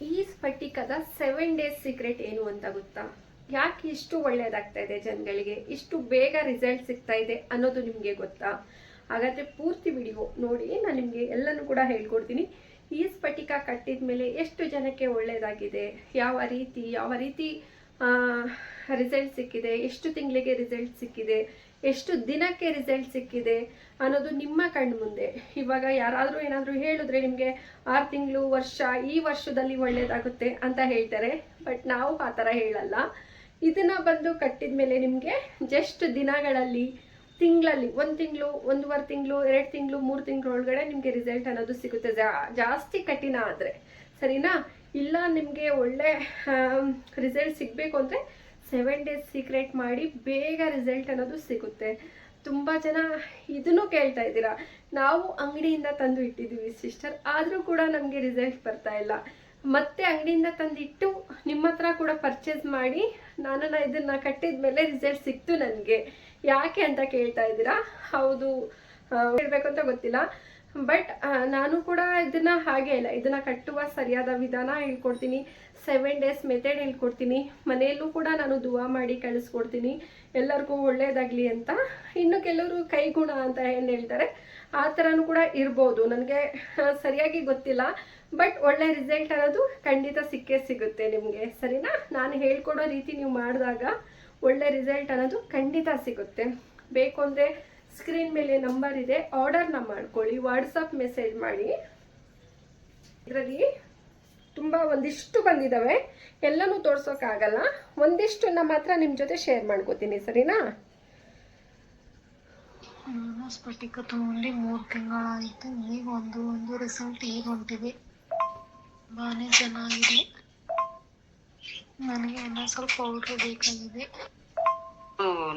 ಈ ಸ್ಫಟಿಕದ 7 days secret ಏನು ಅಂತ ಗೊತ್ತಾ? ಯಾಕೆ ಇಷ್ಟು ಒಳ್ಳೇದಾಗ್ತಾ ಇದೆ ಜನಗಳಿಗೆ, ಇಷ್ಟು ಬೇಗ ರಿಸಲ್ಟ್ ಸಿಗ್ತಾ ಇದೆ ಅನ್ನೋದು ನಿಮಗೆ ಗೊತ್ತಾ? ಹಾಗಾದ್ರೆ ಪೂರ್ತಿ ವಿಡಿಯೋ ನೋಡಿ, ನಾನು ನಿಮಗೆ ಎಲ್ಲನೂ ಕೂಡ ಹೇಳ್ಕೊಡ್ತೀನಿ. ಈ ಸ್ಫಟಿಕ ಕಟ್ಟಿದ ಮೇಲೆ ಎಷ್ಟು ಜನಕ್ಕೆ ಒಳ್ಳೇದಾಗಿದೆ, ಯಾವ ರೀತಿ ರಿಸಲ್ಟ್ ಸಿಕ್ಕಿದೆ, ಎಷ್ಟು ತಿಂಗಳಿಗೆ ರಿಸಲ್ಟ್ ಸಿಕ್ಕಿದೆ, ಎಷ್ಟು ದಿನಕ್ಕೆ ರಿಸಲ್ಟ್ ಸಿಕ್ಕಿದೆ ಅನ್ನೋದು ನಿಮ್ಮ ಕಣ್ಣು ಮುಂದೆ. ಇವಾಗ ಯಾರಾದರೂ ಏನಾದರೂ ಹೇಳಿದ್ರೆ ನಿಮಗೆ 6 ತಿಂಗಳು, ವರ್ಷ, ಈ ವರ್ಷದಲ್ಲಿ ಒಳ್ಳೇದಾಗುತ್ತೆ ಅಂತ ಹೇಳ್ತಾರೆ. ಬಟ್ ನಾವು ಆ ಥರ ಹೇಳಲ್ಲ. ಇದನ್ನ ಬಂದು ಕಟ್ಟಿದ ಮೇಲೆ ನಿಮಗೆ ಜಸ್ಟ್ ದಿನಗಳಲ್ಲಿ, ತಿಂಗಳಲ್ಲಿ, 1 ತಿಂಗಳು, 1.5 ತಿಂಗಳು, 2 ತಿಂಗಳು, 3 ತಿಂಗಳು ಒಳಗಡೆ ನಿಮಗೆ ರಿಸಲ್ಟ್ ಅನ್ನೋದು ಸಿಗುತ್ತೆ. ಜಾಸ್ತಿ ಕಠಿಣ ಆದರೆ, ಸರಿನಾ? ಇಲ್ಲ ನಿಮಗೆ ಒಳ್ಳೆ ರಿಸಲ್ಟ್ ಸಿಗಬೇಕು ಅಂದರೆ 7 ಡೇಸ್ ಸೀಕ್ರೆಟ್ ಮಾಡಿ ಬೇಗ ರಿಸಲ್ಟ್ ಅನ್ನೋದು ಸಿಗುತ್ತೆ. ತುಂಬ ಜನ ಇದನ್ನು ಕೇಳ್ತಾ ಇದ್ದೀರಾ, ನಾವು ಅಂಗಡಿಯಿಂದ ತಂದು ಇಟ್ಟಿದ್ದೀವಿ ಸಿಸ್ಟರ್, ಆದರೂ ಕೂಡ ನಮಗೆ ರಿಸಲ್ಟ್ ಬರ್ತಾ ಇಲ್ಲ. ಮತ್ತೆ ಅಂಗಡಿಯಿಂದ ತಂದಿಟ್ಟು ನಿಮ್ಮ ಹತ್ರ ಕೂಡ ಪರ್ಚೇಸ್ ಮಾಡಿ ನಾನು ಇದನ್ನು ಕಟ್ಟಿದ ಮೇಲೆ ರಿಸಲ್ಟ್ ಸಿಕ್ತು ನನಗೆ, ಯಾಕೆ ಅಂತ ಕೇಳ್ತಾ ಇದ್ದೀರಾ. ಹೌದು, ಹೇಳ್ಬೇಕು ಅಂತ ಗೊತ್ತಿಲ್ಲ. ಬಟ್ ನಾನು ಕೂಡ ಇದನ್ನ ಹಾಗೆ ಇಲ್ಲ, ಇದನ್ನ ಕಟ್ಟುವ ಸರಿಯಾದ ವಿಧಾನ ಹೇಳ್ಕೊಡ್ತೀನಿ, 7 ಡೇಸ್ ಮೆಥಡ್ ಹೇಳ್ಕೊಡ್ತೀನಿ. ಮನೆಯಲ್ಲೂ ಕೂಡ ನಾನು ದುವಾ ಮಾಡಿ ಕಳಿಸ್ಕೊಡ್ತೀನಿ, ಎಲ್ಲರಿಗೂ ಒಳ್ಳೇದಾಗಲಿ ಅಂತ. ಇನ್ನು ಕೆಲವರು ಕೈಗುಣ ಅಂತ ಏನು ಹೇಳ್ತಾರೆ, ಆ ಥರನೂ ಕೂಡ ಇರ್ಬೋದು, ನನಗೆ ಸರಿಯಾಗಿ ಗೊತ್ತಿಲ್ಲ. ಬಟ್ ಒಳ್ಳೆ ರಿಸಲ್ಟ್ ಅನ್ನೋದು ಖಂಡಿತ ಸಿಕ್ಕೇ ಸಿಗುತ್ತೆ ನಿಮಗೆ, ಸರಿನಾ? ನಾನು ಹೇಳ್ಕೊಡೋ ರೀತಿ ನೀವು ಮಾಡಿದಾಗ ಒಳ್ಳೆ ರಿಸಲ್ಟ್ ಅನ್ನೋದು ಖಂಡಿತ ಸಿಗುತ್ತೆ. ಬೇಕು ಅಂದರೆ ಸ್ಕ್ರೀನ್ ಮೇಲೆ ನಂಬರ್ ಇದೆ, ಆರ್ಡರ್ನ ಮಾಡ್ಕೊಳ್ಳಿ, ವಾಟ್ಸಪ್ ಮೆಸೇಜ್ ಮಾಡಿ. ಇದರಲ್ಲಿ ತುಂಬ ಒಂದಿಷ್ಟು ಬಂದಿದ್ದಾವೆ, ಎಲ್ಲನೂ ತೋರ್ಸೋಕ್ಕಾಗಲ್ಲ, ಒಂದಿಷ್ಟನ್ನ ಮಾತ್ರ ನಿಮ್ಮ ಜೊತೆ ಶೇರ್ ಮಾಡ್ಕೋತೀನಿ, ಸರಿನಾ? ನಾನು ಸ್ಫಟಿಕ ತಗೊಂಡು 3 ತಿಂಗಳಾಯಿತು. ಈಗ ಒಂದು ರಿಸಲ್ಟ್ ಈಗ ಹೊಂಟಿದೆ, ತುಂಬಾನೇ ಚೆನ್ನಾಗಿದೆ. ನನಗೆ ಎಲ್ಲ ಸ್ವಲ್ಪ ಪೌಡ್ರ್ ಬೇಕಾಗಿದೆ.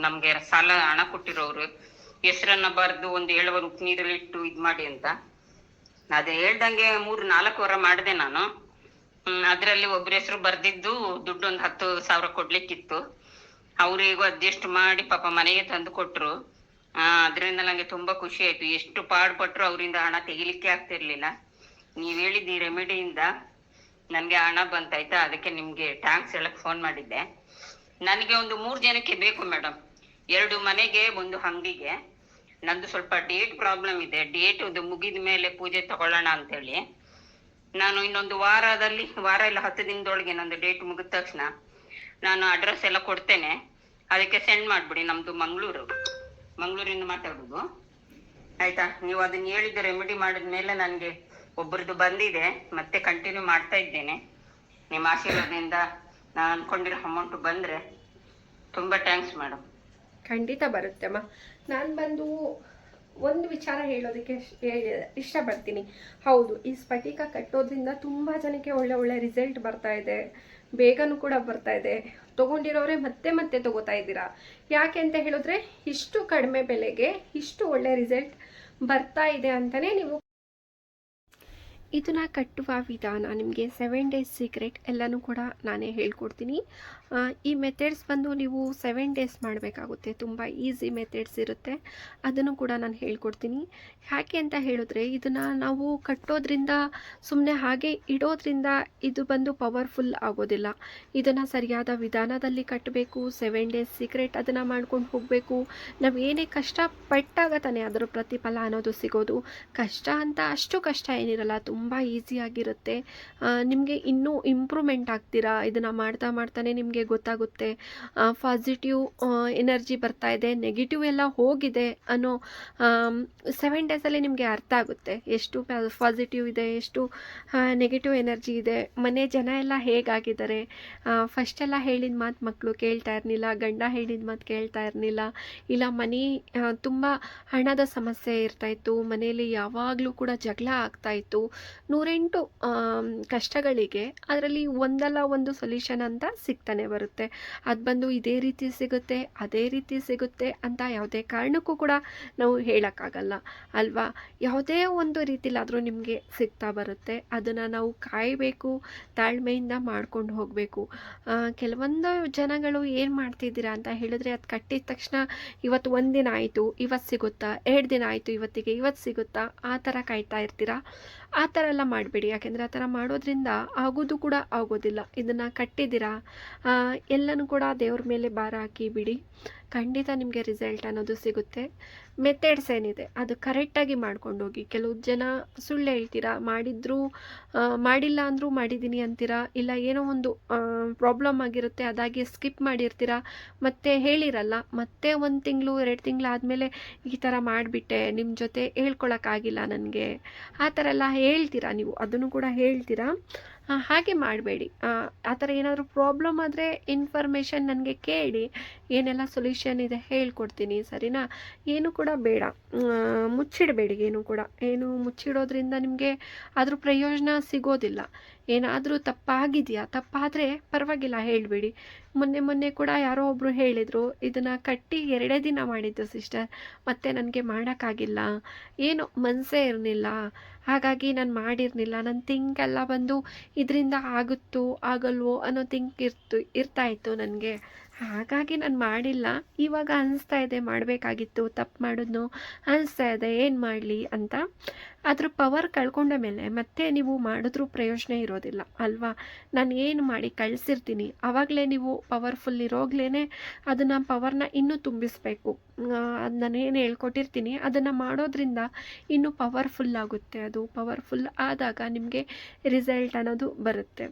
ನಮ್ಗೆ ಸಾಲ ಹಣ ಕೊಟ್ಟಿರೋರು ಹೆಸರನ್ನ ಬರೆದು ಒಂದು 7 ವಾರ ಉಪ್ಪು ನೀರಲ್ಲಿ ಇಟ್ಟು ಇದ್ ಮಾಡಿ ಅಂತ, ಅದೇ ಹೇಳ್ದಂಗೆ 3-4 ವಾರ ಮಾಡಿದೆ ನಾನು. ಅದ್ರಲ್ಲಿ ಒಬ್ರ ಹೆಸರು ಬರ್ದಿದ್ದು ದುಡ್ಡು ಒಂದು 10,000 ಕೊಡ್ಲಿಕ್ಕಿತ್ತು. ಅವ್ರಿಗೂ ಅಡ್ಜಸ್ಟ್ ಮಾಡಿ ಪಾಪ ಮನೆಗೆ ತಂದು ಕೊಟ್ರು. ಅದರಿಂದ ನಂಗೆ ತುಂಬಾ ಖುಷಿ ಆಯ್ತು. ಎಷ್ಟು ಪಾಡ್ಪಟ್ರು ಅವರಿಂದ ಹಣ ತೆಗಿಲಿಕ್ಕೆ ಆಗ್ತಿರ್ಲಿಲ್ಲ. ನೀವ್ ಹೇಳಿದ ಈ ರೆಮಿಡಿಯಿಂದ ನನ್ಗೆ ಹಣ ಬಂತಾಯ್ತಾ, ಅದಕ್ಕೆ ನಿಮ್ಗೆ ಟ್ಯಾಂಕ್ಸ್ ಹೇಳಕ್ ಫೋನ್ ಮಾಡಿದ್ದೆ. ನನಗೆ ಒಂದು 3 ಜನಕ್ಕೆ ಬೇಕು ಮೇಡಮ್, 2 ಮನೆಗೆ, 1 ಅಂಗಡಿಗೆ. ನಂದು ಸ್ವಲ್ಪ ಡೇಟ್ ಪ್ರಾಬ್ಲಮ್ ಇದೆ, ಡೇಟ್ ಮುಗಿದ ಮೇಲೆ ಪೂಜೆ ತಗೊಳ್ಳೋಣ ಅಂತೇಳಿ. ನಾನು ಇನ್ನೊಂದು ವಾರ ಇಲ್ಲ 10 ದಿನದೊಳಗೆ ನಂದು ಡೇಟ್ ಮುಗಿದ ತಕ್ಷಣ ನಾನು ಅಡ್ರೆಸ್ ಎಲ್ಲ ಕೊಡ್ತೇನೆ, ಅದಕ್ಕೆ ಸೆಂಡ್ ಮಾಡ್ಬಿಡಿ. ನಮ್ದು ಮಂಗಳೂರಿಂದ ಮಾತಾಡುದು, ಆಯ್ತಾ? ನೀವು ಅದನ್ನ ಹೇಳಿದ ರೆಮಿಡಿ ಮಾಡಿದ್ಮೇಲೆ ನನಗೆ ಒಬ್ಬರದ್ದು ಬಂದಿದೆ, ಮತ್ತೆ ಕಂಟಿನ್ಯೂ ಮಾಡ್ತಾ ಇದ್ದೇನೆ. ನಿಮ್ಮ ಆಶೀರ್ವಾದದಿಂದ ನಾನು ಅನ್ಕೊಂಡಿರೋ ಅಮೌಂಟ್ ಬಂದ್ರೆ ತುಂಬಾ ಥ್ಯಾಂಕ್ಸ್ ಮೇಡಮ್. ಖಂಡಿತ ಬರುತ್ತೆ ಅಮ್ಮ. ನಾನು ಬಂದು ಒಂದು ವಿಚಾರ ಹೇಳೋದಕ್ಕೆ ಇಷ್ಟಪಡ್ತೀನಿ. ಹೌದು, ಈ ಸ್ಫಟಿಕ ಕಟ್ಟೋದ್ರಿಂದ ತುಂಬ ಜನಕ್ಕೆ ಒಳ್ಳೆ ರಿಸಲ್ಟ್ ಬರ್ತಾ ಇದೆ, ಬೇಗನೂ ಕೂಡ ಬರ್ತಾ ಇದೆ. ತೊಗೊಂಡಿರೋರೆ ಮತ್ತೆ ತಗೋತಾ ಇದ್ದೀರಾ. ಯಾಕೆ ಅಂತ ಹೇಳಿದ್ರೆ ಇಷ್ಟು ಕಡಿಮೆ ಬೆಲೆಗೆ ಇಷ್ಟು ಒಳ್ಳೆ ರಿಸಲ್ಟ್ ಬರ್ತಾ ಇದೆ ಅಂತಲೇ ನೀವು. ಇದನ್ನ ಕಟ್ಟುವ ವಿಧಾನ ನಿಮಗೆ 7 ಡೇಸ್ ಸೀಕ್ರೆಟ್ ಎಲ್ಲನೂ ಕೂಡ ನಾನೇ ಹೇಳ್ಕೊಡ್ತೀನಿ. ಈ ಮೆಥಡ್ಸ್ ಬಂದು ನೀವು 7 ಡೇಸ್ ಮಾಡಬೇಕಾಗುತ್ತೆ, ತುಂಬ ಈಸಿ ಮೆಥಡ್ಸ್ ಇರುತ್ತೆ, ಅದನ್ನು ಕೂಡ ನಾನು ಹೇಳ್ಕೊಡ್ತೀನಿ. ಯಾಕೆ ಅಂತ ಹೇಳಿದ್ರೆ ಇದನ್ನು ನಾವು ಕಟ್ಟೋದ್ರಿಂದ, ಸುಮ್ಮನೆ ಹಾಗೆ ಇಡೋದ್ರಿಂದ ಇದು ಬಂದು ಪವರ್ಫುಲ್ ಆಗೋದಿಲ್ಲ. ಇದನ್ನು ಸರಿಯಾದ ವಿಧಾನದಲ್ಲಿ ಕಟ್ಟಬೇಕು, 7 ಡೇಸ್ ಸೀಕ್ರೆಟ್ ಅದನ್ನು ಮಾಡ್ಕೊಂಡು ಹೋಗಬೇಕು. ನಾವು ಏನೇ ಕಷ್ಟಪಟ್ಟಾಗ ತಾನೇ ಅದರ ಪ್ರತಿಫಲ ಅನ್ನೋದು ಸಿಗೋದು. ಕಷ್ಟ ಅಂತ ಅಷ್ಟು ಕಷ್ಟ ಏನಿರಲ್ಲ, ತುಂಬ ಈಸಿಯಾಗಿರುತ್ತೆ. ನಿಮಗೆ ಇನ್ನೂ ಇಂಪ್ರೂವ್ಮೆಂಟ್ ಆಗ್ತೀರಾ ಇದನ್ನು ಮಾಡ್ತಾನೆ ನಿಮಗೆ ಗೊತ್ತಾಗುತ್ತೆ. ಪಾಸಿಟಿವ್ ಎನರ್ಜಿ ಬರ್ತಾ ಇದೆ, ನೆಗೆಟಿವ್ ಎಲ್ಲ ಹೋಗಿದೆ ಅನ್ನೋ 7 ಡೇಸಲ್ಲಿ ನಿಮಗೆ ಅರ್ಥ ಆಗುತ್ತೆ ಎಷ್ಟು ಪಾಸಿಟಿವ್ ಇದೆ, ಎಷ್ಟು ನೆಗೆಟಿವ್ ಎನರ್ಜಿ ಇದೆ. ಮನೆ ಜನ ಎಲ್ಲ ಹೇಗಾಗಿದ್ದಾರೆ. ಫಸ್ಟೆಲ್ಲ ಹೇಳಿದ ಮಾತು ಮಕ್ಕಳು ಕೇಳ್ತಾ ಇರಲಿಲ್ಲ, ಗಂಡ ಹೇಳಿದ ಮಾತು ಕೇಳ್ತಾ ಇರಲಿಲ್ಲ, ಇಲ್ಲ ಮನೆ ತುಂಬ ಹಣದ ಸಮಸ್ಯೆ ಇರ್ತಾಯಿತ್ತು, ಮನೆಯಲ್ಲಿ ಯಾವಾಗಲೂ ಕೂಡ ಜಗಳ ಆಗ್ತಾಯಿತ್ತು. 108 ಕಷ್ಟಗಳಿಗೆ ಅದರಲ್ಲಿ ಒಂದಲ್ಲ ಒಂದು ಸೊಲ್ಯೂಷನ್ ಅಂತ ಸಿಗ್ತಾನೆ ಬರುತ್ತೆ. ಅದು ಬಂದು ಇದೇ ರೀತಿ ಸಿಗುತ್ತೆ, ಅದೇ ರೀತಿ ಸಿಗುತ್ತೆ ಅಂತ ಯಾವುದೇ ಕಾರಣಕ್ಕೂ ಕೂಡ ನಾವು ಹೇಳೋಕ್ಕಾಗಲ್ಲ ಅಲ್ವಾ. ಯಾವುದೇ ಒಂದು ರೀತಿಲಾದರೂ ನಿಮಗೆ ಸಿಗ್ತಾ ಬರುತ್ತೆ. ಅದನ್ನು ನಾವು ಕಾಯಬೇಕು, ತಾಳ್ಮೆಯಿಂದ ಮಾಡ್ಕೊಂಡು ಹೋಗಬೇಕು. ಕೆಲವೊಂದು ಜನಗಳು ಏನು ಮಾಡ್ತಿದ್ದೀರಾ ಅಂತ ಹೇಳಿದ್ರೆ, ಅದು ಕಟ್ಟಿದ ತಕ್ಷಣ ಇವತ್ತು 1 ದಿನ ಆಯಿತು, ಇವತ್ತು ಸಿಗುತ್ತಾ, 2 ದಿನ ಆಯಿತು, ಇವತ್ತು ಸಿಗುತ್ತಾ, ಆ ಥರ ಕಾಯ್ತಾ ಇರ್ತೀರಾ. ಆ ಥರ ಎಲ್ಲ ಮಾಡಬೇಡಿ. ಯಾಕೆಂದರೆ ಆ ಥರ ಮಾಡೋದ್ರಿಂದ ಆಗೋದು ಕೂಡ ಆಗೋದಿಲ್ಲ. ಇದನ್ನು ಕಟ್ಟಿದ್ದೀರಾ, ಎಲ್ಲನೂ ಕೂಡ ದೇವ್ರ ಮೇಲೆ ಭಾರ ಹಾಕಿ ಬಿಡಿ, ಖಂಡಿತ ನಿಮಗೆ ರಿಸಲ್ಟ್ ಅನ್ನೋದು ಸಿಗುತ್ತೆ. ಮೆಥಡ್ಸ್ ಏನಿದೆ ಅದು ಕರೆಕ್ಟಾಗಿ ಮಾಡ್ಕೊಂಡು ಹೋಗಿ. ಕೆಲವು ಜನ ಸುಳ್ಳು ಹೇಳ್ತೀರಾ, ಮಾಡಿಲ್ಲ ಅಂದರೂ ಮಾಡಿದ್ದೀನಿ ಅಂತೀರಾ, ಇಲ್ಲ ಏನೋ ಒಂದು ಪ್ರಾಬ್ಲಮ್ ಆಗಿರುತ್ತೆ ಅದಾಗಿ ಸ್ಕಿಪ್ ಮಾಡಿರ್ತೀರಾ, ಮತ್ತೆ ಹೇಳಿರಲ್ಲ, ಮತ್ತೆ 1 ತಿಂಗಳು 2 ತಿಂಗಳು ಆದಮೇಲೆ ಈ ಥರ ಮಾಡಿಬಿಟ್ಟೆ, ನಿಮ್ಮ ಜೊತೆ ಹೇಳ್ಕೊಳಕ್ಕಾಗಿಲ್ಲ ನನಗೆ, ಆ ಥರ ಎಲ್ಲ ಹೇಳ್ತೀರಾ ನೀವು, ಅದನ್ನು ಕೂಡ ಹೇಳ್ತೀರಾ. ಹಾಗೆ ಮಾಡಬೇಡಿ. ಆ ಥರ ಏನಾದರೂ ಪ್ರಾಬ್ಲಮ್ ಆದರೆ ಇನ್ಫಾರ್ಮೇಷನ್ ನನಗೆ ಕೇಳಿ, ಏನೆಲ್ಲ ಸೊಲ್ಯೂಷನ್ ಇದೆ ಹೇಳ್ಕೊಡ್ತೀನಿ, ಸರಿನಾ? ಏನು ಕೂಡ ಬೇಡ, ಮುಚ್ಚಿಡಬೇಡಿ. ಏನು ಮುಚ್ಚಿಡೋದ್ರಿಂದ ನಿಮಗೆ ಅದ್ರ ಪ್ರಯೋಜನ ಸಿಗೋದಿಲ್ಲ. ಏನಾದರೂ ತಪ್ಪಾದರೆ ಪರವಾಗಿಲ್ಲ, ಹೇಳಬೇಡಿ. ಮೊನ್ನೆ ಕೂಡ ಯಾರೋ ಒಬ್ಬರು ಹೇಳಿದರು, ಇದನ್ನು ಕಟ್ಟಿ 2 ದಿನ ಮಾಡಿದ್ದು ಸಿಸ್ಟರ್, ಮತ್ತೆ ನನಗೆ ಮಾಡೋಕ್ಕಾಗಿಲ್ಲ, ಏನೋ ಮನಸ್ಸೇ ಇರಲಿಲ್ಲ, ಹಾಗಾಗಿ ನಾನು ಮಾಡಿರಲಿಲ್ಲ. ನನ್ನ ಥಿಂಕ್ ಎಲ್ಲ ಬಂದು ಇದರಿಂದ ಆಗುತ್ತೋ ಆಗಲ್ವೋ ಅನ್ನೋ ಥಿಂಕ್ ಇರ್ತಾಯಿತ್ತು ನನಗೆ, ಹಾಗಾಗಿ ನಾನು ಮಾಡಿಲ್ಲ. ಇವಾಗ ಅನಿಸ್ತಾ ಇದೆ ಮಾಡಬೇಕಾಗಿತ್ತು, ತಪ್ಪು ಮಾಡಿದ್ನು ಅನಿಸ್ತಾ ಇದೆ, ಏನು ಮಾಡಲಿ ಅಂತ. ಅದ್ರ ಪವರ್ ಕಳ್ಕೊಂಡ ಮೇಲೆ ಮತ್ತೆ ನೀವು ಮಾಡಿದ್ರೂ ಪ್ರಯೋಜನ ಇರೋದಿಲ್ಲ ಅಲ್ವಾ? ನಾನು ಏನು ಮಾಡಿ ಕಳಿಸಿರ್ತೀನಿ, ಆವಾಗಲೇ ನೀವು ಪವರ್ಫುಲ್ ಇರೋಗ್ಲೇ ಅದನ್ನು ಪವರ್ನ ಇನ್ನೂ ತುಂಬಿಸ್ಬೇಕು. ಅದು ನಾನೇನು ಹೇಳ್ಕೊಟ್ಟಿರ್ತೀನಿ ಅದನ್ನು ಮಾಡೋದ್ರಿಂದ ಇನ್ನೂ ಪವರ್ಫುಲ್ ಆಗುತ್ತೆ. ಅದು ಪವರ್ಫುಲ್ ಆದಾಗ ನಿಮಗೆ ರಿಸಲ್ಟ್ ಅನ್ನೋದು ಬರುತ್ತೆ.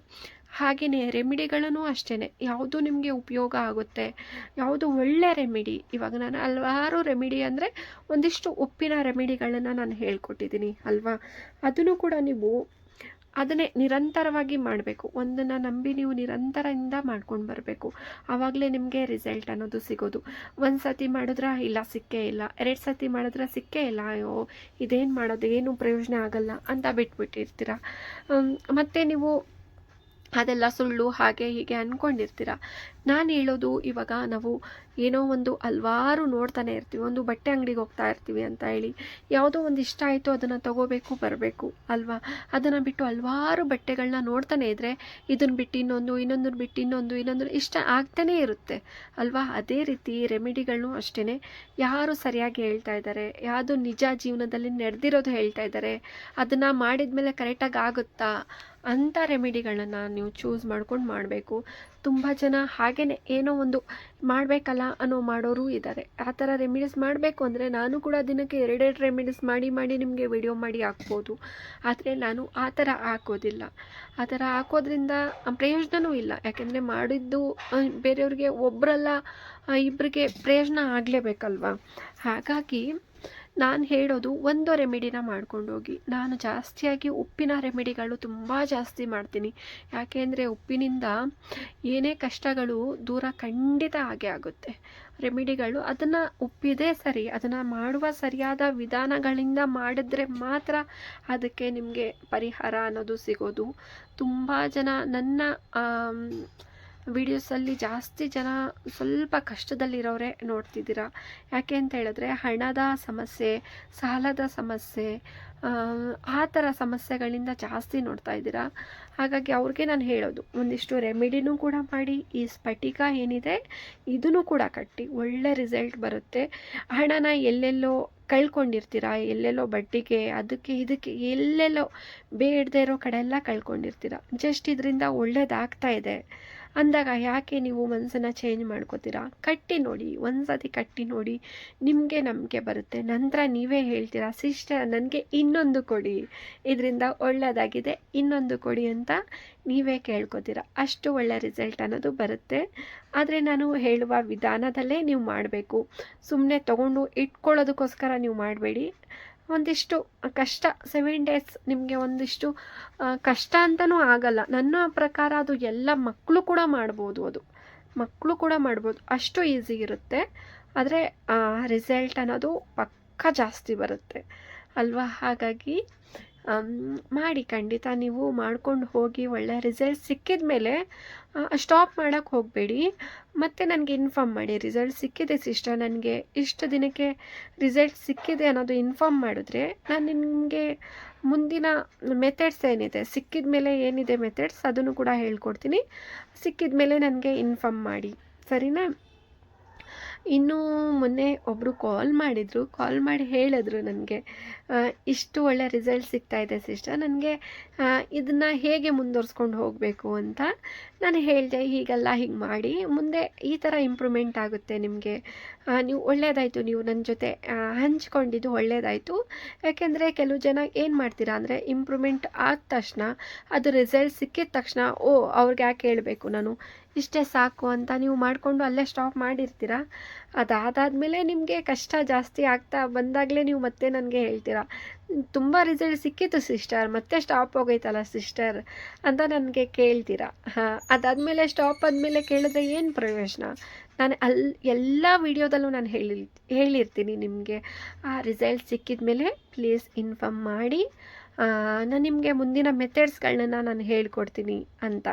ಹಾಗೆಯೇ ರೆಮಿಡಿಗಳೂ ಅಷ್ಟೇ, ಯಾವುದು ನಿಮಗೆ ಉಪಯೋಗ ಆಗುತ್ತೆ, ಯಾವುದು ಒಳ್ಳೆ ರೆಮಿಡಿ. ಇವಾಗ ನಾನು ಹಲವಾರು ರೆಮಿಡಿ ಅಂದರೆ ಒಂದಿಷ್ಟು ಉಪ್ಪಿನ ರೆಮಿಡಿಗಳನ್ನು ನಾನು ಹೇಳ್ಕೊಟ್ಟಿದ್ದೀನಿ ಅಲ್ವಾ? ಅದನ್ನು ಕೂಡ ನೀವು ಅದನ್ನೇ ನಿರಂತರವಾಗಿ ಮಾಡಬೇಕು. ಒಂದನ್ನು ನಂಬಿ ನೀವು ನಿರಂತರದಿಂದ ಮಾಡ್ಕೊಂಡು ಬರಬೇಕು, ಆವಾಗಲೇ ನಿಮಗೆ ರಿಸಲ್ಟ್ ಅನ್ನೋದು ಸಿಗೋದು. 1 ಸತಿ ಮಾಡಿದ್ರೆ ಇಲ್ಲ ಸಿಕ್ಕೇ ಇಲ್ಲ, 2 ಸತಿ ಮಾಡಿದ್ರೆ ಸಿಕ್ಕೇ ಇಲ್ಲ, ಅಯ್ಯೋ ಇದೇನು ಮಾಡೋದು, ಏನು ಪ್ರಯೋಜನ ಆಗಲ್ಲ ಅಂತ ಬಿಟ್ಬಿಟ್ಟಿರ್ತೀರ. ಮತ್ತು ನೀವು ಅದೆಲ್ಲ ಸುಳ್ಳು ಹಾಗೆ ಹೀಗೆ ಅಂದ್ಕೊಂಡಿರ್ತೀರ. ನಾನು ಹೇಳೋದು, ಇವಾಗ ನಾವು ಏನೋ ಒಂದು ಹಲ್ವಾರು ನೋಡ್ತಾನೆ ಇರ್ತೀವಿ, ಒಂದು ಬಟ್ಟೆ ಅಂಗಡಿಗೆ ಹೋಗ್ತಾ ಇರ್ತೀವಿ ಅಂತ ಹೇಳಿ, ಯಾವುದೋ ಒಂದು ಇಷ್ಟ ಆಯಿತು ಅದನ್ನು ತಗೋಬೇಕು ಬರಬೇಕು ಅಲ್ವಾ? ಅದನ್ನು ಬಿಟ್ಟು ಹಲ್ವಾರು ಬಟ್ಟೆಗಳನ್ನ ನೋಡ್ತಾನೆ ಇದ್ದರೆ ಇದನ್ನು ಬಿಟ್ಟು ಇನ್ನೊಂದನ್ನು ಬಿಟ್ಟು ಇನ್ನೊಂದು ಇಷ್ಟ ಆಗ್ತಾನೇ ಇರುತ್ತೆ ಅಲ್ವಾ? ಅದೇ ರೀತಿ ರೆಮಿಡಿಗಳನ್ನೂ ಅಷ್ಟೇ, ಯಾರು ಸರಿಯಾಗಿ ಹೇಳ್ತಾ ಇದ್ದಾರೆ, ಯಾವುದು ನಿಜ ಜೀವನದಲ್ಲಿ ನಡೆದಿರೋದು ಹೇಳ್ತಾ ಇದ್ದಾರೆ, ಅದನ್ನು ಮಾಡಿದ ಮೇಲೆ ಕರೆಕ್ಟಾಗಿ ಆಗುತ್ತಾ ಅಂಥ ರೆಮಿಡಿಗಳನ್ನು ನೀವು ಚೂಸ್ ಮಾಡ್ಕೊಂಡು ಮಾಡಬೇಕು. ತುಂಬ ಜನ ಹಾಗೆಯೇ ಏನೋ ಒಂದು ಮಾಡಬೇಕಲ್ಲ ಅನ್ನೋ ಮಾಡೋರು ಇದ್ದಾರೆ. ಆ ಥರ ರೆಮಿಡೀಸ್ ಮಾಡಬೇಕು ಅಂದರೆ ನಾನು ಕೂಡ ದಿನಕ್ಕೆ 2 ರೆಮಿಡೀಸ್ ಮಾಡಿ ನಿಮಗೆ ವಿಡಿಯೋ ಮಾಡಿ ಹಾಕ್ಬೋದು. ಆದರೆ ನಾನು ಆ ಥರ ಹಾಕೋದಿಲ್ಲ. ಆ ಥರ ಹಾಕೋದ್ರಿಂದ ಪ್ರಯೋಜನವೂ ಇಲ್ಲ. ಯಾಕೆಂದರೆ ಮಾಡಿದ್ದು ಬೇರೆಯವ್ರಿಗೆ ಒಬ್ಬರಲ್ಲ ಇಬ್ಬರಿಗೆ ಪ್ರಯೋಜನ ಆಗಲೇಬೇಕಲ್ವ? ಹಾಗಾಗಿ ನಾನು ಹೇಳೋದು, ಒಂದು ರೆಮಿಡಿನ ಮಾಡ್ಕೊಂಡು ಹೋಗಿ. ನಾನು ಜಾಸ್ತಿಯಾಗಿ ಉಪ್ಪಿನ ರೆಮಿಡಿಗಳು ತುಂಬ ಜಾಸ್ತಿ ಮಾಡ್ತೀನಿ. ಯಾಕೆಂದರೆ ಉಪ್ಪಿನಿಂದ ಏನೇ ಕಷ್ಟಗಳು ದೂರ ಖಂಡಿತ ಆಗೇ ಆಗುತ್ತೆ. ರೆಮಿಡಿಗಳು ಅದನ್ನು ಉಪ್ಪಿದೆ ಸರಿ, ಅದನ್ನು ಮಾಡುವ ಸರಿಯಾದ ವಿಧಾನಗಳಿಂದ ಮಾಡಿದ್ರೆ ಮಾತ್ರ ಅದಕ್ಕೆ ನಿಮಗೆ ಪರಿಹಾರ ಅನ್ನೋದು ಸಿಗೋದು. ತುಂಬ ಜನ ನನ್ನ ವಿಡಿಯೋಸಲ್ಲಿ ಜಾಸ್ತಿ ಜನ ಸ್ವಲ್ಪ ಕಷ್ಟದಲ್ಲಿರೋರೇ ನೋಡ್ತಿದ್ದೀರಾ. ಯಾಕೆ ಅಂತ ಹೇಳಿದ್ರೆ ಹಣದ ಸಮಸ್ಯೆ, ಸಾಲದ ಸಮಸ್ಯೆ, ಆ ಥರ ಸಮಸ್ಯೆಗಳಿಂದ ಜಾಸ್ತಿ ನೋಡ್ತಾ ಇದ್ದೀರಾ. ಹಾಗಾಗಿ ಅವ್ರಿಗೆ ನಾನು ಹೇಳೋದು, ಒಂದಿಷ್ಟು ರೆಮಿಡಿನೂ ಕೂಡ ಮಾಡಿ, ಈ ಸ್ಫಟಿಕ ಏನಿದೆ ಇದನ್ನು ಕೂಡ ಕಟ್ಟಿ, ಒಳ್ಳೆ ರಿಸಲ್ಟ್ ಬರುತ್ತೆ. ಹಣನ ಎಲ್ಲೆಲ್ಲೋ ಕಳ್ಕೊಂಡಿರ್ತೀರ, ಎಲ್ಲೆಲ್ಲೋ ಬಡ್ಡಿಗೆ ಅದಕ್ಕೆ ಇದಕ್ಕೆ ಎಲ್ಲೆಲ್ಲೋ ಬೇಡದೇ ಇರೋ ಕಡೆ ಎಲ್ಲ ಕಳ್ಕೊಂಡಿರ್ತೀರ. ಜಸ್ಟ್ ಇದರಿಂದ ಒಳ್ಳೇದಾಗ್ತಾ ಇದೆ ಅಂದಾಗ ಯಾಕೆ ನೀವು ಮನಸ್ಸನ್ನು ಚೇಂಜ್ ಮಾಡ್ಕೋತೀರಾ? ಕಟ್ಟಿ ನೋಡಿ, ಒಂದು ಸತಿ ಕಟ್ಟಿ ನೋಡಿ, ನಿಮಗೆ ನಂಬಿಕೆ ಬರುತ್ತೆ. ನಂತರ ನೀವೇ ಹೇಳ್ತೀರಾ, ಸಿಸ್ಟರ್ ನನಗೆ ಇನ್ನೊಂದು ಕೊಡಿ, ಇದರಿಂದ ಒಳ್ಳೆಯದಾಗಿದೆ, ಇನ್ನೊಂದು ಕೊಡಿ ಅಂತ ನೀವೇ ಕೇಳ್ಕೊತೀರ. ಅಷ್ಟು ಒಳ್ಳೆ ರಿಸಲ್ಟ್ ಅನ್ನೋದು ಬರುತ್ತೆ. ಆದರೆ ನಾನು ಹೇಳುವ ವಿಧಾನದಲ್ಲೇ ನೀವು ಮಾಡಬೇಕು. ಸುಮ್ಮನೆ ತೊಗೊಂಡು ಇಟ್ಕೊಳ್ಳೋದಕ್ಕೋಸ್ಕರ ನೀವು ಮಾಡಬೇಡಿ. ಒಂದಿಷ್ಟು ಕಷ್ಟ 7 ಡೇಸ್ ನಿಮಗೆ ಒಂದಿಷ್ಟು ಕಷ್ಟ ಅಂತಲೂ ಆಗಲ್ಲ. ನನ್ನ ಪ್ರಕಾರ ಅದು ಎಲ್ಲ ಮಕ್ಕಳು ಕೂಡ ಮಾಡ್ಬೋದು, ಅಷ್ಟು ಈಸಿ ಇರುತ್ತೆ. ಆದರೆ ರಿಸಲ್ಟ್ ಅನ್ನೋದು ಪಕ್ಕ ಜಾಸ್ತಿ ಬರುತ್ತೆ ಅಲ್ವಾ? ಹಾಗಾಗಿ ಮಾಡಿ, ಖಂಡಿತ ನೀವು ಮಾಡ್ಕೊಂಡು ಹೋಗಿ. ಒಳ್ಳೆ ರಿಸಲ್ಟ್ ಸಿಕ್ಕಿದ ಮೇಲೆ ಸ್ಟಾಪ್ ಮಾಡೋಕ್ಕೆ ಹೋಗಬೇಡಿ, ಮತ್ತು ನನಗೆ ಇನ್ಫಾರ್ಮ್ ಮಾಡಿ, ರಿಸಲ್ಟ್ ಸಿಕ್ಕಿದೆ ಸಿಸ್ಟರ್, ನನಗೆ ಇಷ್ಟು ದಿನಕ್ಕೆ ರಿಸಲ್ಟ್ ಸಿಕ್ಕಿದೆ ಅನ್ನೋದು ಇನ್ಫಾರ್ಮ್ ಮಾಡಿದ್ರೆ ನಾನು ನಿಮಗೆ ಮುಂದಿನ ಮೆಥಡ್ಸ್ ಏನಿದೆ, ಸಿಕ್ಕಿದ ಮೇಲೆ ಏನಿದೆ ಮೆಥಡ್ಸ್ ಅದನ್ನು ಕೂಡ ಹೇಳ್ಕೊಡ್ತೀನಿ. ಸಿಕ್ಕಿದ ಮೇಲೆ ನನಗೆ ಇನ್ಫಾರ್ಮ್ ಮಾಡಿ, ಸರಿನಾ? ಇನ್ನೂ ಮೊನ್ನೆ ಒಬ್ಬರು ಕಾಲ್ ಮಾಡಿದರು, ಕಾಲ್ ಮಾಡಿ ಹೇಳಿದ್ರು ನನಗೆ, ಇಷ್ಟು ಒಳ್ಳೆ ರಿಸಲ್ಟ್ ಸಿಗ್ತಾ ಇದೆ ಸಿಸ್ಟರ್, ನನಗೆ ಇದನ್ನು ಹೇಗೆ ಮುಂದುವರ್ಸ್ಕೊಂಡು ಹೋಗಬೇಕು ಅಂತ. ನಾನು ಹೇಳಿದೆ, ಹೀಗೆಲ್ಲ ಹೀಗೆ ಮಾಡಿ ಮುಂದೆ ಈ ಥರ ಇಂಪ್ರೂವ್ಮೆಂಟ್ ಆಗುತ್ತೆ ನಿಮಗೆ. ನೀವು ಒಳ್ಳೆಯದಾಯಿತು, ನೀವು ನನ್ನ ಜೊತೆ ಹಂಚ್ಕೊಂಡಿದ್ದು ಒಳ್ಳೆಯದಾಯಿತು. ಯಾಕೆಂದರೆ ಕೆಲವು ಜನ ಏನು ಮಾಡ್ತೀರಾ ಅಂದರೆ, ಇಂಪ್ರೂವ್ಮೆಂಟ್ ಆದ ತಕ್ಷಣ, ಅದು ರಿಸಲ್ಟ್ ಸಿಕ್ಕಿದ ತಕ್ಷಣ, ಓ ಅವ್ರಿಗೆ ಯಾಕೆ ಹೇಳಬೇಕು, ನಾನು ಇಷ್ಟೇ ಸಾಕು ಅಂತ ನೀವು ಮಾಡಿಕೊಂಡು ಅಲ್ಲೇ ಸ್ಟಾಪ್ ಮಾಡಿರ್ತೀರ. ಅದಾದಮೇಲೆ ನಿಮಗೆ ಕಷ್ಟ ಜಾಸ್ತಿ ಆಗ್ತಾ ಬಂದಾಗಲೇ ನೀವು ಮತ್ತೆ ನನಗೆ ಹೇಳ್ತೀರಾ, ತುಂಬ ರಿಸಲ್ಟ್ ಸಿಕ್ಕಿತ್ತು ಸಿಸ್ಟರ್, ಮತ್ತೆ ಸ್ಟಾಪ್ ಹೋಗೈತಲ್ಲ ಸಿಸ್ಟರ್ ಅಂತ ನನಗೆ ಕೇಳ್ತೀರಾ. ಅದಾದಮೇಲೆ ಸ್ಟಾಪ್ ಆದಮೇಲೆ ಕೇಳಿದ್ರೆ ಏನು ಪ್ರಯೋಜನ? ನಾನು ಎಲ್ಲ ವೀಡಿಯೋದಲ್ಲೂ ನಾನು ಹೇಳಿರ್ತೀನಿ ನಿಮಗೆ, ಆ ರಿಸಲ್ಟ್ ಸಿಕ್ಕಿದ ಮೇಲೆ ಪ್ಲೀಸ್ ಇನ್ಫಾರ್ಮ್ ಮಾಡಿ, ನಾನು ನಿಮಗೆ ಮುಂದಿನ ಮೆಥಡ್ಸ್ಗಳನ್ನ ನಾನು ಹೇಳ್ಕೊಡ್ತೀನಿ ಅಂತ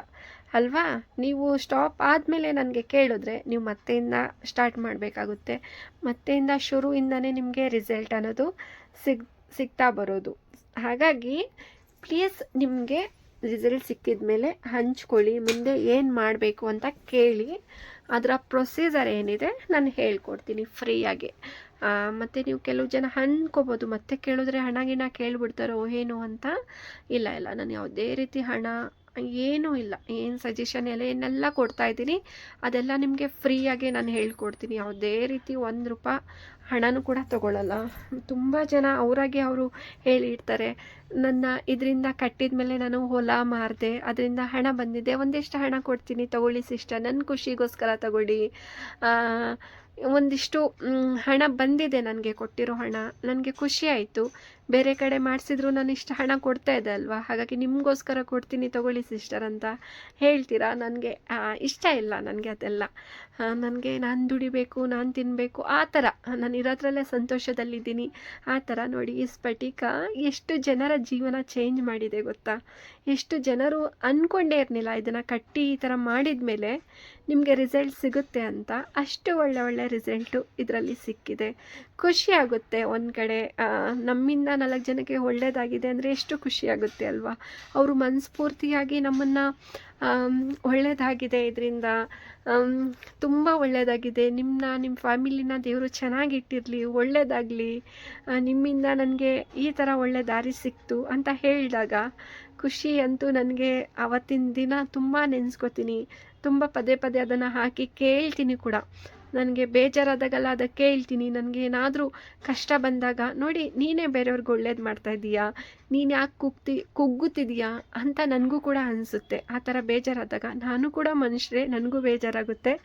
ಅಲ್ವಾ. ನೀವು ಸ್ಟಾಪ್ ಆದಮೇಲೆ ನನಗೆ ಕೇಳಿದ್ರೆ ನೀವು ಮತ್ತೆಯಿಂದ ಸ್ಟಾರ್ಟ್ ಮಾಡಬೇಕಾಗುತ್ತೆ. ಮತ್ತೆಯಿಂದ ಶುರುವಿಂದನೇ ನಿಮಗೆ ರಿಸಲ್ಟ್ ಅನ್ನೋದು ಸಿಗ್ತಾ ಬರೋದು. ಹಾಗಾಗಿ ಪ್ಲೀಸ್ ನಿಮಗೆ ರಿಸಲ್ಟ್ ಸಿಕ್ಕಿದ ಮೇಲೆ ಹಂಚ್ಕೊಳ್ಳಿ, ಮುಂದೆ ಏನು ಮಾಡಬೇಕು ಅಂತ ಕೇಳಿ, ಅದರ ಪ್ರೊಸೀಜರ್ ಏನಿದೆ ನಾನು ಹೇಳ್ಕೊಡ್ತೀನಿ ಫ್ರೀಯಾಗಿ. ಮತ್ತು ನೀವು ಕೆಲವು ಜನ ಅನ್ಕೋಬೋದು, ಮತ್ತೆ ಕೇಳಿದ್ರೆ ಹಣ ಗಿಣ ಕೇಳಿಬಿಡ್ತಾರೋ ಏನು ಅಂತ. ಇಲ್ಲ, ನಾನು ಯಾವುದೇ ರೀತಿ ಹಣ ಏನೂ ಇಲ್ಲ, ಏನು ಸಜೆಷನ್ ಏನೆಲ್ಲ ಕೊಡ್ತಾಯಿದ್ದೀನಿ ಅದೆಲ್ಲ ನಿಮಗೆ ಫ್ರೀಯಾಗೆ ನಾನು ಹೇಳ್ಕೊಡ್ತೀನಿ. ಯಾವುದೇ ರೀತಿ ₹1 ಹಣನೂ ಕೂಡ ತೊಗೊಳ್ಳಲ್ಲ. ತುಂಬ ಜನ ಅವರಾಗೆ ಅವರು ಹೇಳಿರ್ತಾರೆ, ನನ್ನ ಇದರಿಂದ ಕಟ್ಟಿದ ಮೇಲೆ ನಾನು ಹೊಲ ಮಾರಿದೆ, ಅದರಿಂದ ಹಣ ಬಂದಿದೆ, ಒಂದಿಷ್ಟು ಹಣ ಕೊಡ್ತೀನಿ ತಗೊಳ್ಳಿ ಸಿಸ್ಟರ್, ನನ್ನ ಖುಷಿಗೋಸ್ಕರ ತಗೊಳ್ಳಿ, ಒಂದಿಷ್ಟು ಹಣ ಬಂದಿದೆ, ನನಗೆ ಕೊಟ್ಟಿರೋ ಹಣ ನನಗೆ ಖುಷಿ ಆಯಿತು, ಬೇರೆ ಕಡೆ ಮಾಡಿಸಿದ್ರು ನಾನು ಇಷ್ಟು ಹಣ ಕೊಡ್ತಾ ಇದ್ದೆ ಅಲ್ವಾ, ಹಾಗಾಗಿ ನಿಮಗೋಸ್ಕರ ಕೊಡ್ತೀನಿ ತಗೊಳ್ಳಿ ಸಿಸ್ಟರ್ ಅಂತ ಹೇಳ್ತೀರಾ. ನನಗೆ ಇಷ್ಟ ಇಲ್ಲ, ನನಗೆ ಅದೆಲ್ಲ. ನನಗೆ ನಾನು ದುಡಿಬೇಕು, ನಾನು ತಿನ್ನಬೇಕು, ಆ ಥರ ನಾನು ಇರೋದ್ರಲ್ಲೇ ಸಂತೋಷದಲ್ಲಿದ್ದೀನಿ. ಆ ಥರ ನೋಡಿ, ಈ ಸ್ಫಟಿಕ ಎಷ್ಟು ಜನರ ಜೀವನ ಚೇಂಜ್ ಮಾಡಿದೆ ಗೊತ್ತಾ. ಎಷ್ಟು ಜನರು ಅಂದ್ಕೊಂಡೇ ಇರಲಿಲ್ಲ ಇದನ್ನು ಕಟ್ಟಿ ಈ ಥರ ಮಾಡಿದ ಮೇಲೆ ನಿಮಗೆ ರಿಸಲ್ಟ್ ಸಿಗುತ್ತೆ ಅಂತ. ಅಷ್ಟು ಒಳ್ಳೆ ರಿಸಲ್ಟು ಇದರಲ್ಲಿ ಸಿಕ್ಕಿದೆ. ಖುಷಿ ಆಗುತ್ತೆ ಒಂದು ಕಡೆ, ನಮ್ಮಿಂದ 4 ಜನಕ್ಕೆ ಒಳ್ಳೆಯದಾಗಿದೆ ಅಂದರೆ ಎಷ್ಟು ಖುಷಿಯಾಗುತ್ತೆ ಅಲ್ವಾ. ಅವರು ಮನಸ್ಫೂರ್ತಿಯಾಗಿ ನಮ್ಮನ್ನು ಒಳ್ಳೆಯದಾಗಿದೆ, ಇದರಿಂದ ತುಂಬ ಒಳ್ಳೆಯದಾಗಿದೆ, ನಿಮ್ಮ ಫ್ಯಾಮಿಲಿನ ದೇವರು ಚೆನ್ನಾಗಿಟ್ಟಿರಲಿ, ಒಳ್ಳೆಯದಾಗಲಿ, ನಿಮ್ಮಿಂದ ನನಗೆ ಈ ಥರ ಒಳ್ಳೆ ದಾರಿ ಸಿಕ್ತು ಅಂತ ಹೇಳಿದಾಗ ಖುಷಿ ಅಂತೂ ನನಗೆ ಆವತ್ತಿನ ದಿನ ತುಂಬ ನೆನೆಸ್ಕೋತೀನಿ. ತುಂಬ ಪದೇ ಅದನ್ನು ಹಾಕಿ ಕೇಳ್ತೀನಿ ಕೂಡ. ನನಗೆ ಬೇಜಾರಾದಾಗೆಲ್ಲ ಅದಕ್ಕೆ ಕೇಳ್ತೀನಿ. ನನಗೆ ಏನಾದರೂ ಕಷ್ಟ ಬಂದಾಗ, ನೋಡಿ ನೀನೇ ಬೇರೆಯವ್ರಿಗೆ ಒಳ್ಳೇದು ಮಾಡ್ತಾಯಿದ್ದೀಯಾ, ನೀನು ಯಾಕೆ ಕುಗ್ಗುತ್ತಿದೀಯಾ ಅಂತ ನನಗೂ ಕೂಡ ಅನಿಸುತ್ತೆ. ಆ ಥರ ಬೇಜಾರಾದಾಗ ನಾನು ಕೂಡ ಮನುಷ್ಯರೇ, ನನಗೂ ಬೇಜಾರಾಗುತ್ತೆ.